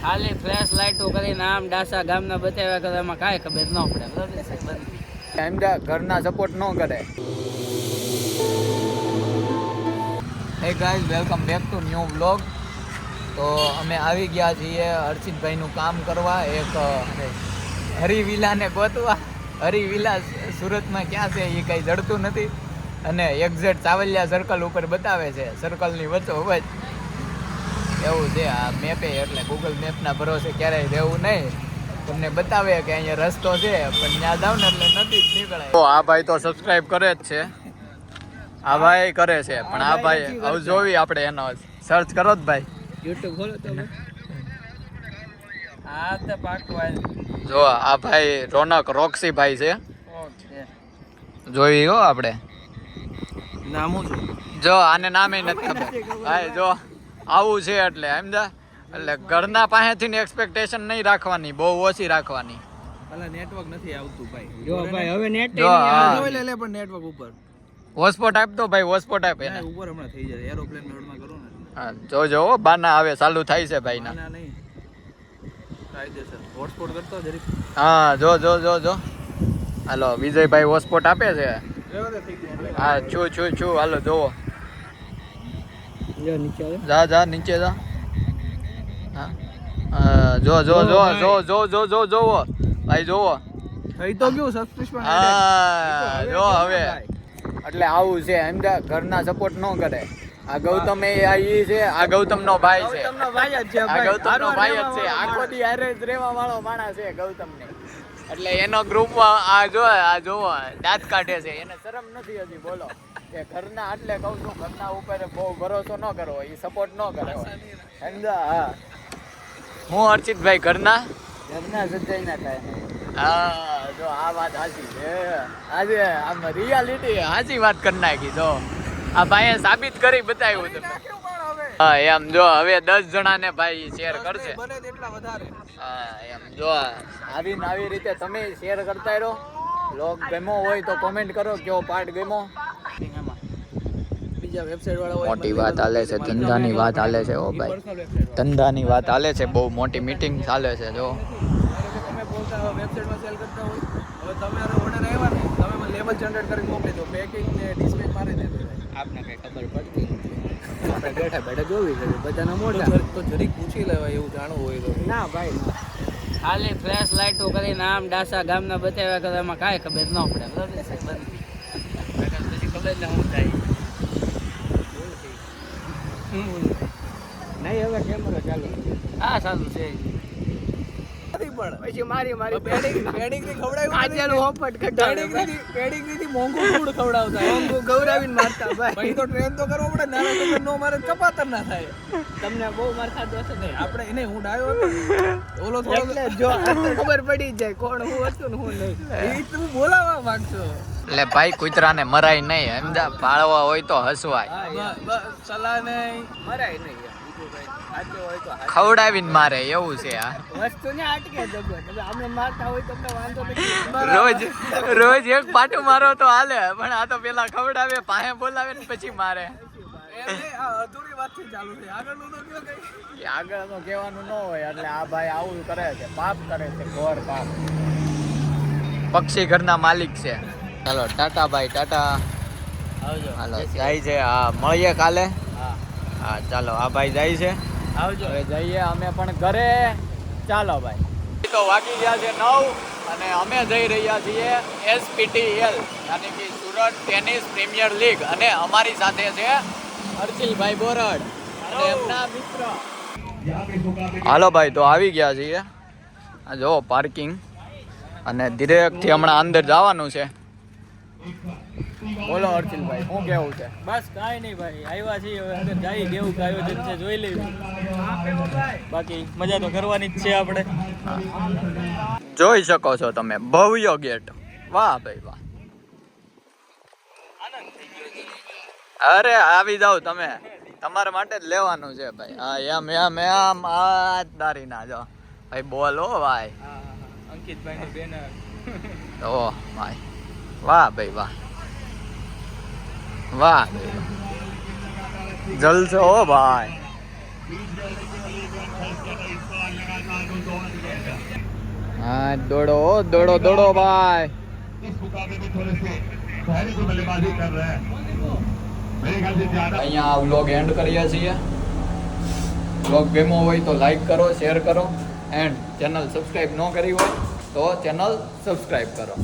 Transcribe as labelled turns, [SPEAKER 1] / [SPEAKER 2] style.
[SPEAKER 1] ખાલી ફ્લેશ લાઇટો કરીને આમ ડાસા ગામના બતાવ્યા કરે એમાં કાંઈ ખબર ન પડે.
[SPEAKER 2] એમ ઘરના સપોર્ટ ન કરે. Hey guys, welcome back to new vlog. તો અમે આવી ગયા છીએ હર્ષિતભાઈનું કામ કરવા, એક હરિવિલાને ગોતવા. હરિવિલા સુરતમાં ક્યાં છે એ કંઈ જડતું નથી અને એક્ઝેક્ટ ચાવલિયા સર્કલ ઉપર બતાવે છે, સર્કલની વચ્ચોવચ એવું છે આ મેપે. એટલે ગૂગલ મેપના ભરોસે ક્યારેય રહેવું નહીં. તમને બતાવે કે અહીંયા રસ્તો છે પણ ત્યાં જાવ ને એટલે નથી જ નીકળાય. તો આ ભાઈ તો સબસ્ક્રાઇબ કરે જ છે, આ ભાઈ કરે છે, પણ આ ભાઈ હવે જોવી આપણે એનો સર્ચ કરો જ ભાઈ,
[SPEAKER 1] યુટ્યુબ ખોલો તો હા તો પાકું.
[SPEAKER 2] જો આ ભાઈ રોનક રોક્સી ભાઈ છે, જોઈ હો આપણે.
[SPEAKER 1] નામું
[SPEAKER 2] જો આને નામે નથી ખબર ભાઈ. જો આવું છે એટલે સમજા. એટલે ઘરના પાસેથી એક્સપેક્ટેશન નહીં રાખવાની, બહુ ઓછી રાખવાની.
[SPEAKER 1] ભલા નેટવર્ક નથી આવતું ભાઈ. જો ભાઈ હવે નેટ
[SPEAKER 2] જો
[SPEAKER 1] લે લે પણ નેટવર્ક ઉપર
[SPEAKER 2] હોટસ્પોટ આપ દો ભાઈ, હોટસ્પોટ આપ એને
[SPEAKER 1] ઉપર હમણાં થઈ જાય. એરોપ્લેન મોડમાં કરો ને.
[SPEAKER 2] હા જો જો બાના આવે ચાલુ થાય છે ભાઈ ના.
[SPEAKER 1] ના નહીં કાયદેસર હોટસ્પોટ કરતો જરીક.
[SPEAKER 2] હા જો જો જો જો હાલો વિજયભાઈ હોટસ્પોટ આપે છે. હા છું છું છું હાલો જોવો. જા જા નીચે જા. હા જો જો જો જો જો જો જો જોવો ભાઈ જોવો.
[SPEAKER 1] થઈ તો ગયું સબસ્ક્રિપ્શન.
[SPEAKER 2] હા જો હવે એટલે આવું છે સમજા. ઘરના સપોર્ટ ન કરે. આ ગૌતમ એ છે, આ ગૌતમ નો ભાઈ છે.
[SPEAKER 1] ગૌતમનો ભાઈ જ છે
[SPEAKER 2] આ ગૌતમ નો ભાઈ જ છે. આખો દી હારે જ રહેવા વાળો માણસ છે ગૌતમ ને. એટલે એનો ગ્રુપમાં આ જોવો દાંત કાઢે છે. એને શરમ નથી હજી. બોલો કે ઘરના એટલે કહું છું, ઘરના ઉપર બહુ ભરોસો ન કરો, એ સપોર્ટ ન કરે સમજા. હા હું હર્ષિતભાઈ ઘરના
[SPEAKER 1] સચ્ચાઈ ના થાય.
[SPEAKER 2] હા જો આ વાત સાચી છે. આજે આમ રિયાલિટી સાચી વાત કરી નાખી. જો આ ભાઈએ સાબિત કરી બતાવ્યું તમે. હા એમ જો હવે 10 જણાને ભાઈ શેર કરશે. હા એમ જો આવી રીતે તમે શેર કરતા રહો. લોગ ગમ્યો હોય તો કોમેન્ટ કરો કેવો પાર્ટ ગમ્યો.
[SPEAKER 1] બીજા વેબસાઈટ વાળા
[SPEAKER 2] મોટી વાત હાલે છે, ધંધાની વાત હાલે છે. ઓ ભાઈ ધંધાની વાત હાલે છે, બહુ મોટી મીટિંગ ચાલે છે. જો
[SPEAKER 1] તમે બોલતા હો વેબસાઈટમાં સેલ કરતા હોય, હવે તમારો ઓર્ડર આવ્યા ને તમે મને લેબલ જનરેટ કરીને મોકલી દો, પેકિંગ ને ડિસ્પેચ મારી દેજો. આપને કઈ ખબર પડતી આપણે બેઠા બેઠા જોવી છે બધાના મોઢા તો જરીક પૂછી લેવાય એવું જાણવું હોય તો. ના ભાઈ ખાલી ફ્લેશ લાઇટો કરીને આમ ડાસા ગામના બતાવ્યા કરે એમાં કાંઈ ખબર ન પડે. બરાબર છે પછી ખબર ને શું થાય. નહીં હવે કેમેરો ચાલુ. હા ચાલુ છે. પછી મારી પેડિગ્રી ખવડાવ્યું આજેનું હોપટ કઢાવી પેડિગ્રીથી મોંઘું ફૂડ ખવડાવતા, મોંઘું ગૌરાવીને મારતા ભાઈ. તો ટ્રેન તો કરવો પડે. નાના છોકરા નો મારે કપાતર ના થાય. તમને બહુ માર ખાધો હશે ને આપણે એને. હું ડાયો હતો ઓલો થોડો એટલે જો ખબર પડી જાય કોણ હું હતું ને હું નહીં. એ તું બોલાવવા માંગશો
[SPEAKER 2] એટલે ભાઈ કૂતરાને મરાય નહીં સમજા. પાળવા હોય તો હસવાય,
[SPEAKER 1] સલાહ નહીં મરાય નહીં.
[SPEAKER 2] ખવડાવીને મારે એવું છે. આ
[SPEAKER 1] વસ્તુ ને અટકે જગો. તમે અમે મારતા હોય તમને વાંધો નથી.
[SPEAKER 2] રોજ એક પાટું મારો તો હાલે, પણ આ તો પેલા ખવડાવે, પાસે બોલાવે ને પછી મારે.
[SPEAKER 1] અધૂરી વાતથી ચાલુ છે. આગળનું તો કયો કઈ
[SPEAKER 2] આગળનું કહેવાનું ન હોય. એટલે આ ભાઈ આવું કરે છે, પાપ કરે છે, ઘોર પાપ. પક્ષી ઘરના માલિક છે. ચાલો ટાટા ભાઈ ટાટા.
[SPEAKER 1] આવજો.
[SPEAKER 2] હાલો જાય છે. હા મળીએ કાલે. હા ચાલો આ ભાઈ જાય છે.
[SPEAKER 1] આવજો.
[SPEAKER 2] હવે જઈએ અમે પણ ઘરે. ચાલો ભાઈ. તો વાગી ગયા છે 9 અને અમે જઈ રહ્યા છીએ SPTL યાની કે સુરત ટેનિસ પ્રીમિયર લીગ. અને અમારી સાથે છે હર્ષિલભાઈ બોરડ અને એમના મિત્ર. હાલો ભાઈ તો આવી ગયા છીએ. આ જો પાર્કિંગ અને ડિરેક્ટથી હમણાં અંદર જવાનું છે. બોલો હર્ષિલભાઈ શું કેવું છે?
[SPEAKER 1] બસ કાંઈ નહીં ભાઈ, આવ્યા છીએ હવે અંદર જઈ કેવું આયોજન છે જોઈ લેવું. બાકી મજા તો કરવાની જ છે આપણે.
[SPEAKER 2] જોઈ શકો છો તમે ભવ્ય ગેટ. વાહ ભાઈ વાહ. અરે આવી જાવ તમે, તમારા માટે જ લેવાનું છે ભાઈ. હા એમ એમ એમ આ તારી ના જો ભાઈ. બોલો ભાઈ
[SPEAKER 1] અંકિતભાઈ નું બેનર.
[SPEAKER 2] ઓ ભાઈ વાહ ભાઈ વાહ. વાહ જલસો હો ભાઈ. હા દોડો દોડો દોડો ભાઈ અહીંયા વ્લોગ એન્ડ કરીએ છીએ. વ્લોગ ગમ્યો હોય તો લાઈક કરો, શેર કરો એન્ડ ચેનલ સબસ્ક્રાઈબ ન કરી હોય તો ચેનલ સબસ્ક્રાઈબ કરો.